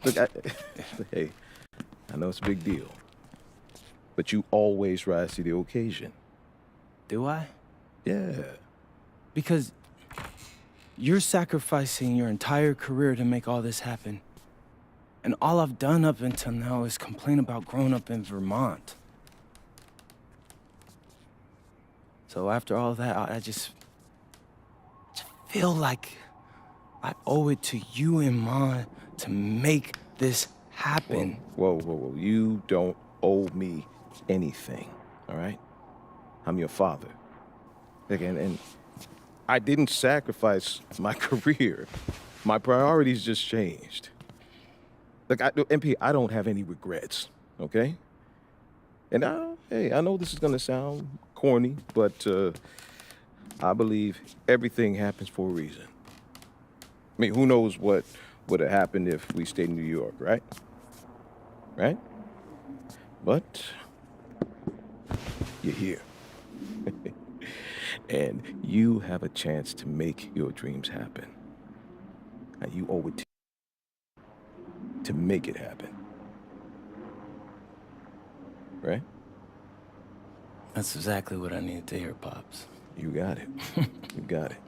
Look, hey, I know it's a big deal, but you always rise to the occasion. Do I? Yeah. Because you're sacrificing your entire career to make all this happen. And all I've done up until now is complain about growing up in Vermont. So after all that, I just feel like I owe it to you and Ma to make this happen. Whoa. You don't owe me anything, all right? I'm your father. And I didn't sacrifice my career. My priorities just changed. Look, MP, I don't have any regrets, okay? And hey, I know this is gonna sound corny, but I believe everything happens for a reason. I mean, who knows what would have happened if we stayed in New York, right? Right? But you're here. And you have a chance to make your dreams happen. And you owe it to make it happen. Right? That's exactly what I needed to hear, Pops. You got it. You got it.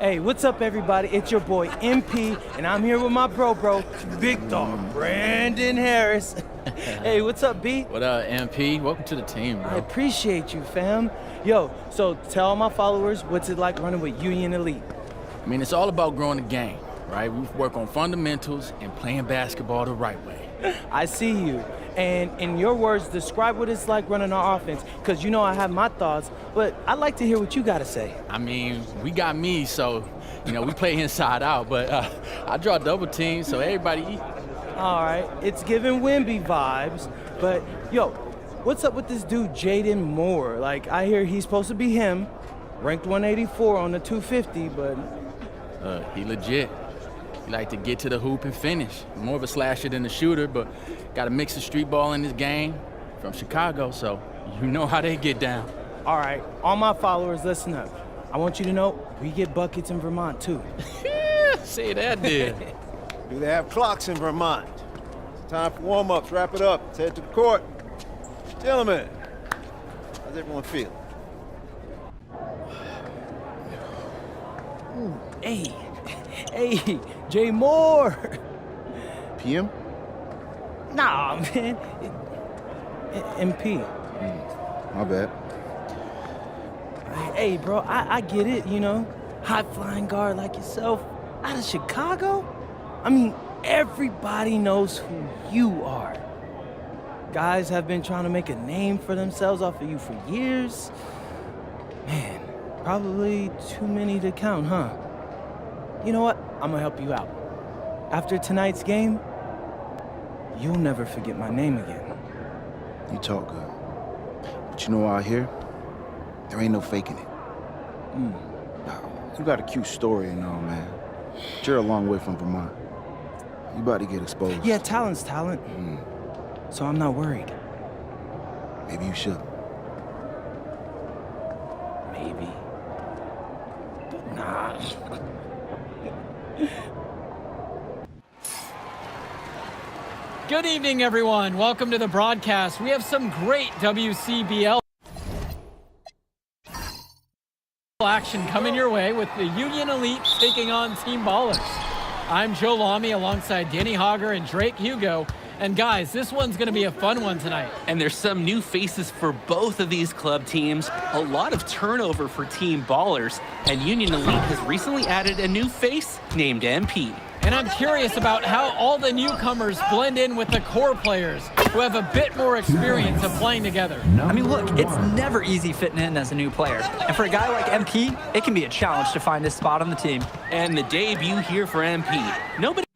Hey, what's up, everybody? It's your boy MP, and I'm here with my bro, big dog Brandon Harris. Hey, what's up, B? What up, MP? Welcome to the team, bro. I appreciate you, fam. Yo, so tell all my followers what's it like running with Union Elite. I mean, it's all about growing the game, right? We work on fundamentals and playing basketball the right way. I see you. And in your words, describe what it's like running our offense, because you know I have my thoughts, but I'd like to hear what you got to say. I mean, we got me, so, we play inside out, but I draw double teams, so everybody eat. All right, it's giving Wemby vibes, but yo, what's up with this dude Jaden Moore? Like, I hear he's supposed to be him, ranked 184 on the 250, but... He legit. He like to get to the hoop and finish. More of a slasher than a shooter, but got to mix the street ball in his game. From Chicago, so you know how they get down. All right, all my followers, listen up. I want you to know we get buckets in Vermont, too. Say that, dude. Do they have clocks in Vermont? It's time for warm-ups. Wrap it up. Let's head to the court. Gentlemen, how's everyone feel? Hey, Jay Moore. PM? Nah, man. MP. My bad. Hey, bro, I get it, high-flying guard like yourself out of Chicago. I mean, everybody knows who you are. Guys have been trying to make a name for themselves off of you for years. Man, probably too many to count, huh? You know what? I'm gonna help you out. After tonight's game, you'll never forget my name again. You talk good. But you know out here, there ain't no faking it. You got a cute story and all, man. But you're a long way from Vermont. You about to get exposed. Yeah, talent's talent. So I'm not worried. Maybe you should. Maybe. Nah. Good evening, everyone. Welcome to the broadcast. We have some great WCBL action coming your way with the Union Elite taking on Team Ballers. I'm Joe Lamy alongside Danny Hogger and Drake Hugo. And guys, this one's going to be a fun one tonight. And there's some new faces for both of these club teams. A lot of turnover for Team Ballers. And Union Elite has recently added a new face named MP. And I'm curious about how all the newcomers blend in with the core players who have a bit more experience of playing together. I mean, look, it's never easy fitting in as a new player. And for a guy like MP, it can be a challenge to find his spot on the team. And the debut here for MP. Nobody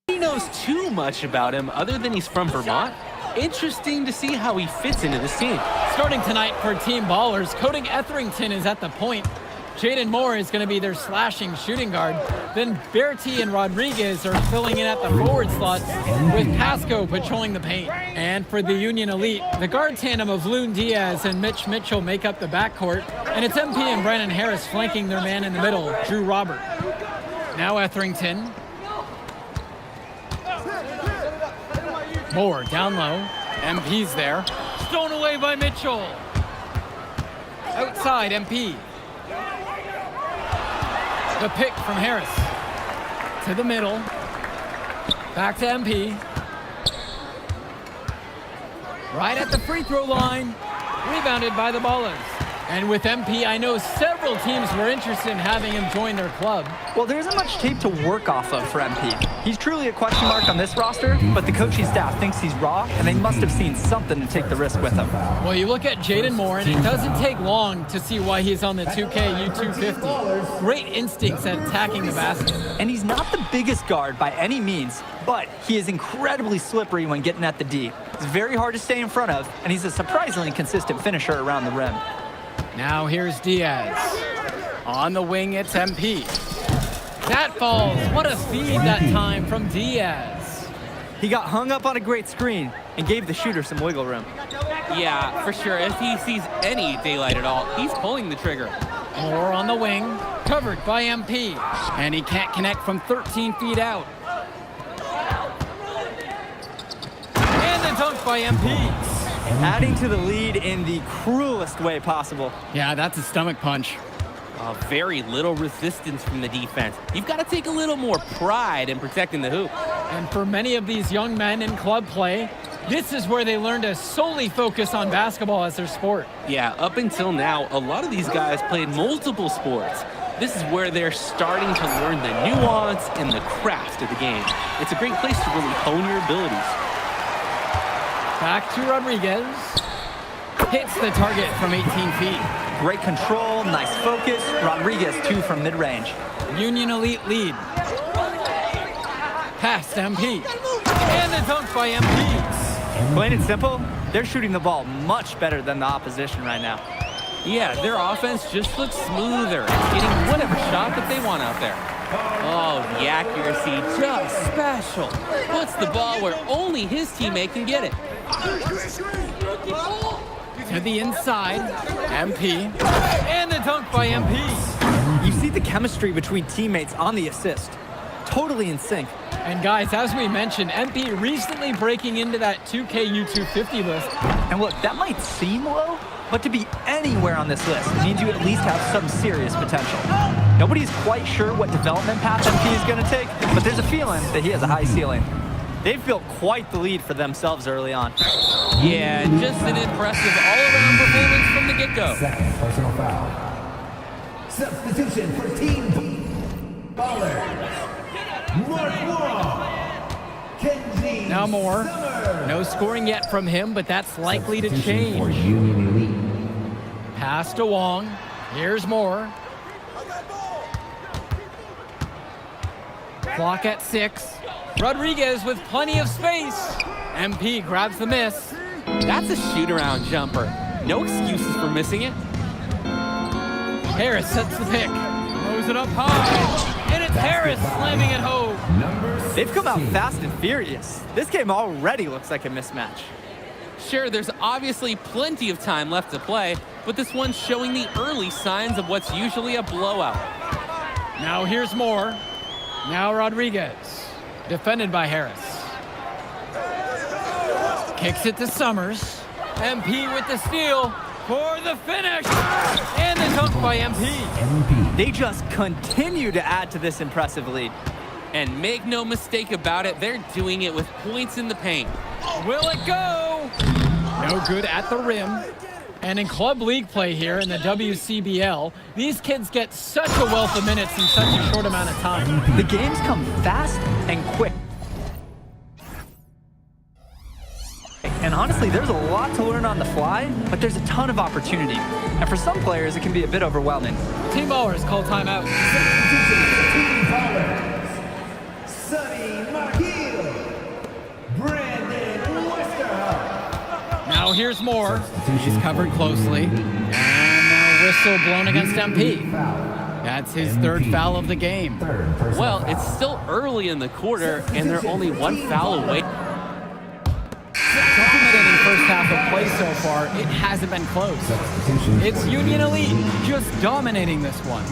knows too much about him other than he's from Vermont. Interesting to see how he fits into this team. Starting tonight for Team Ballers, Cody Etherington is at the point. Jaden Moore is going to be their slashing shooting guard. Then Bertie and Rodriguez are filling in at the forward slot with Pasco patrolling the paint. And for the Union Elite, the guard tandem of Loon Diaz and Mitch Mitchell make up the backcourt. And it's MP and Brandon Harris flanking their man in the middle, Drew Robert. Now Etherington. Moore down low. MP's there. Thrown away by Mitchell. Outside MP. The pick from Harris. To the middle. Back to MP. Right at the free throw line. Rebounded by the Ballers. And with MP, I know several teams were interested in having him join their club. Well, there isn't much tape to work off of for MP. He's truly a question mark on this roster, but the coaching staff thinks he's raw, and they must have seen something to take the risk with him. Well, you look at Jaden Moore, and it doesn't take long to see why he's on the 2K U250. Great instincts at attacking the basket. And he's not the biggest guard by any means, but he is incredibly slippery when getting at the D. It's very hard to stay in front of, and he's a surprisingly consistent finisher around the rim. Now here's Diaz. On the wing, it's MP. That falls. What a feed that time from Diaz. He got hung up on a great screen and gave the shooter some wiggle room. Yeah, for sure. If he sees any daylight at all, he's pulling the trigger. Moore on the wing, covered by MP. And he can't connect from 13 feet out. And the dunk by MP. Adding to the lead in the cruelest way possible. Yeah, that's a stomach punch. Very little resistance from the defense. You've got to take a little more pride in protecting the hoop. And for many of these young men in club play, this is where they learn to solely focus on basketball as their sport. Yeah, up until now, a lot of these guys played multiple sports. This is where they're starting to learn the nuance and the craft of the game. It's a great place to really hone your abilities. Back to Rodriguez. Hits the target from 18 feet. Great control, nice focus. Rodriguez 2 from mid-range. Union Elite lead. Past MP. And the dunk by MP. Plain and simple, they're shooting the ball much better than the opposition right now. Yeah, their offense just looks smoother, getting whatever shot that they want out there. Oh, the accuracy, just special. Puts the ball where only his teammate can get it. To the inside. MP. And the dunk by MP. You see the chemistry between teammates on the assist. Totally in sync. And guys, as we mentioned, MP recently breaking into that 2K U250 list. And look, that might seem low, but to be anywhere on this list means you at least have some serious potential. Nobody's quite sure what development path MP is going to take, but there's a feeling that he has a high ceiling. They've built quite the lead for themselves early on. Yeah, just an impressive all-around performance from the get-go. Second personal foul. Substitution for Team Ballers. Mark Wong. Kenji Now Moore. Summer. No scoring yet from him, but that's likely to Substitution for change. Union Elite. Pass to Wong. Here's Moore. Clock at 6. Rodriguez with plenty of space. MP grabs the miss. That's a shoot-around jumper. No excuses for missing it. Harris sets the pick. Throws it up high. And it's Harris slamming it home. They've come out fast and furious. This game already looks like a mismatch. Sure, there's obviously plenty of time left to play, but this one's showing the early signs of what's usually a blowout. Now here's Moore. Now Rodriguez. Defended by Harris. Kicks it to Summers. MP with the steal for the finish. And the dunk by MP. They just continue to add to this impressive lead. And make no mistake about it, they're doing it with points in the paint. Will it go? No good at the rim. And in club league play here in the WCBL, these kids get such a wealth of minutes in such a short amount of time. The games come fast and quick. And honestly, there's a lot to learn on the fly, but there's a ton of opportunity. And for some players, it can be a bit overwhelming. Team Ballers call timeout. Team Ballers. Sonny McGill. Brandon Westerhoff. Now here's Moore. He's covered closely. And now whistle blown against MP. That's his third foul of the game. Well, it's still early in the quarter, and they're only one foul away. Dominating first half of play so far, it hasn't been close. It's Union Elite just dominating this one.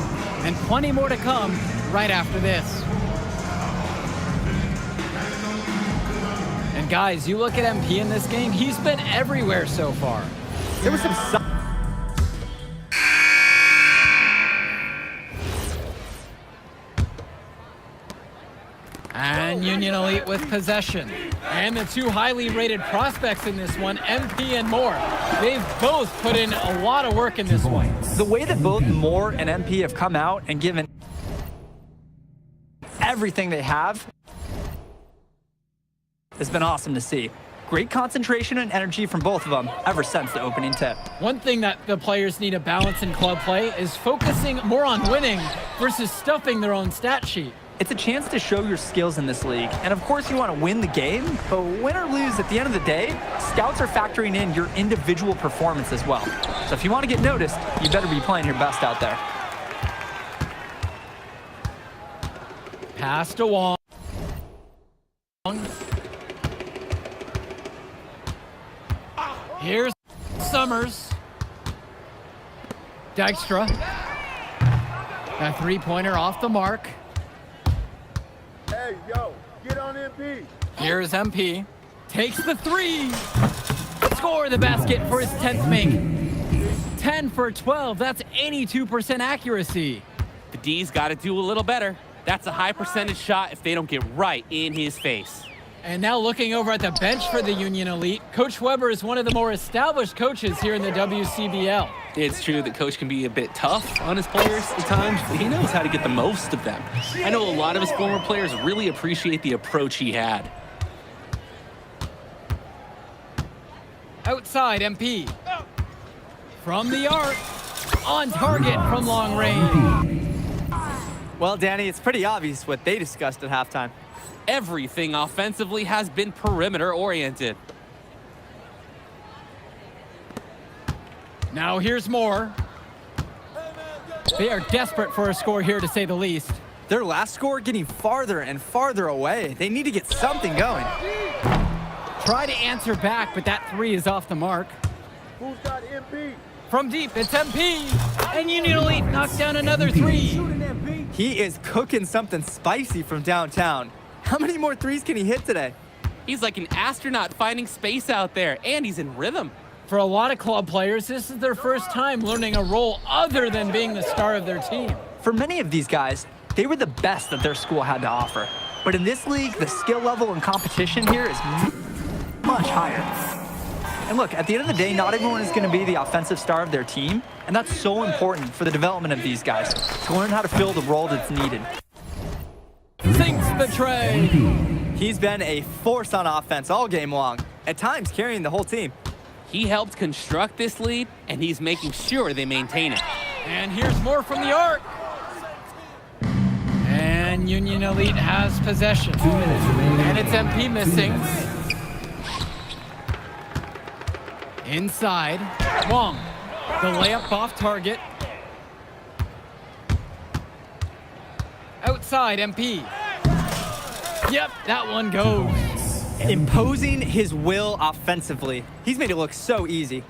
And plenty more to come right after this. And guys, you look at MP in this game, he's been everywhere so far. There was some And Union Elite with possession. And the two highly rated prospects in this one, MP and Moore. They've both put in a lot of work in this one. The way that both Moore and MP have come out and given everything they have has been awesome to see. Great concentration and energy from both of them ever since the opening tip. One thing that the players need to balance in club play is focusing more on winning versus stuffing their own stat sheet. It's a chance to show your skills in this league. And of course you want to win the game, but win or lose at the end of the day, scouts are factoring in your individual performance as well. So if you want to get noticed, you better be playing your best out there. Pass to Wong. Here's Summers. Dykstra. A three-pointer off the mark. Hey, yo, get on MP. Here's MP. Takes the three. Score the basket for his 10th make. 10 for 12. That's 82% accuracy. The D's got to do a little better. That's a high percentage shot if they don't get right in his face. And now looking over at the bench for the Union Elite, Coach Weber is one of the more established coaches here in the WCBL. It's true that Coach can be a bit tough on his players at times, but he knows how to get the most of them. I know a lot of his former players really appreciate the approach he had. Outside, MP. From the arc. On target from long range. Well, Danny, it's pretty obvious what they discussed at halftime. Everything offensively has been perimeter oriented. Now here's Moore. They are desperate for a score here, to say the least. Their last score getting farther and farther away. They need to get something going. Try to answer back, but that three is off the mark. Who's got MP? From deep, it's MP. And Union Elite knocks down another three. He is cooking something spicy from downtown. How many more threes can he hit today? He's like an astronaut finding space out there, and he's in rhythm. For a lot of club players, this is their first time learning a role other than being the star of their team. For many of these guys, they were the best that their school had to offer. But in this league, the skill level and competition here is much higher. And look, at the end of the day, not everyone is going to be the offensive star of their team, and that's so important for the development of these guys, to learn how to fill the role that's needed. Sinks the tray. He's been a force on offense all game long, at times carrying the whole team. He helped construct this lead, and he's making sure they maintain it. And here's more from the arc. And Union Elite has possession. 2 minutes remaining. And it's MP missing. Inside, Wong. The layup off target. Outside, MP. Yep, that one goes. Imposing his will offensively. He's made it look so easy.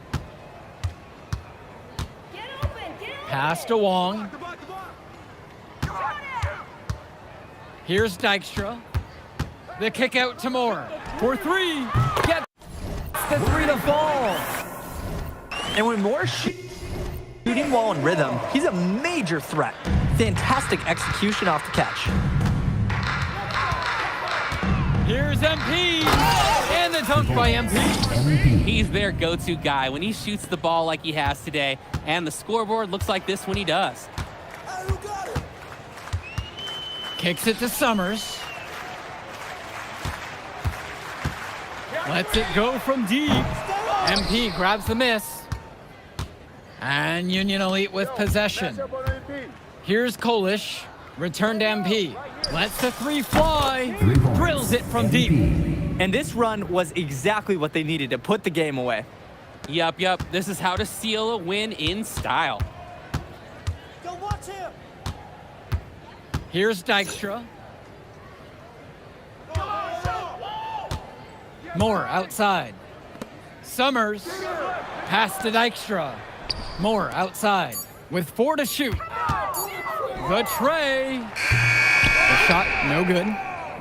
Pass to Wong. Here's Dykstra. The kick out to Moore. For three. Gets the three to fall. And when Moore's shooting while in rhythm, he's a major threat. Fantastic execution off the catch. Here's MP. And the dunk by MP. He's their go-to guy when he shoots the ball like he has today, and the scoreboard looks like this when he does. Kicks it to Summers. Lets it go from deep. MP grabs the miss. And Union Elite with possession. Here's Kolish. Return to MP. Lets the three fly. Drills it from deep. And this run was exactly what they needed to put the game away. Yup. This is how to seal a win in style. Here's Dykstra. Moore outside. Summers. Pass to Dykstra. Moore outside. With 4 to shoot. The tray. The shot, no good.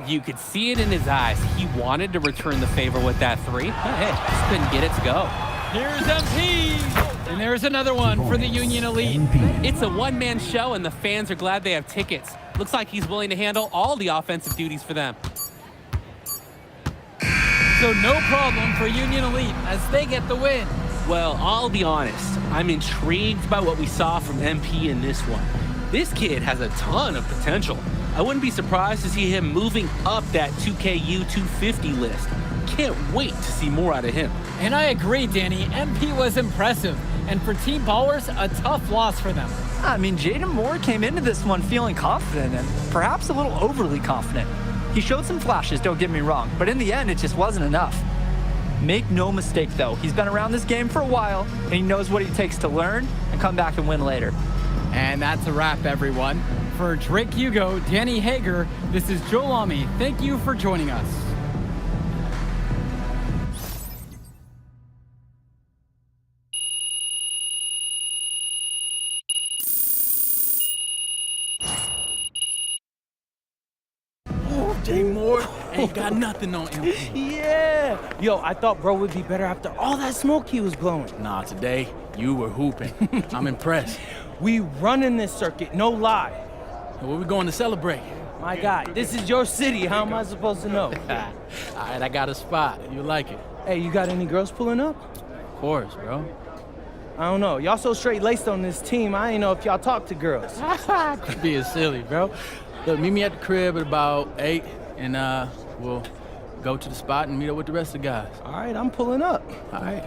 You could see it in his eyes. He wanted to return the favor with that three. Hey, just couldn't get it to go. Here's MP. And there's another one for the Union Elite. It's a one-man show, and the fans are glad they have tickets. Looks like he's willing to handle all the offensive duties for them. So no problem for Union Elite as they get the win. Well, I'll be honest. I'm intrigued by what we saw from MP in this one. This kid has a ton of potential. I wouldn't be surprised to see him moving up that 2KU 250 list. Can't wait to see more out of him. And I agree, Danny. MP was impressive. And for Team Ballers, a tough loss for them. I mean, Jaden Moore came into this one feeling confident and perhaps a little overly confident. He showed some flashes, don't get me wrong, but in the end, it just wasn't enough. Make no mistake, though, he's been around this game for a while, and he knows what it takes to learn and come back and win later. And that's a wrap, everyone. For Drake Hugo, Danny Hager, this is Joe Lamy. Thank you for joining us. Jay Moore ain't got nothing on him. Yeah. Yo, I thought bro would be better after all that smoke he was blowing. Nah, today, you were hooping. I'm impressed. We running this circuit, no lie. Where we going to celebrate? My guy, this is your city. How am I supposed to know? All right, I got a spot. You like it? Hey, you got any girls pulling up? Of course, bro. I don't know. Y'all so straight-laced on this team, I ain't know if y'all talk to girls. Quit being silly, bro. Look, meet me at the crib at about 8, and we'll go to the spot and meet up with the rest of the guys. All right, I'm pulling up. All right.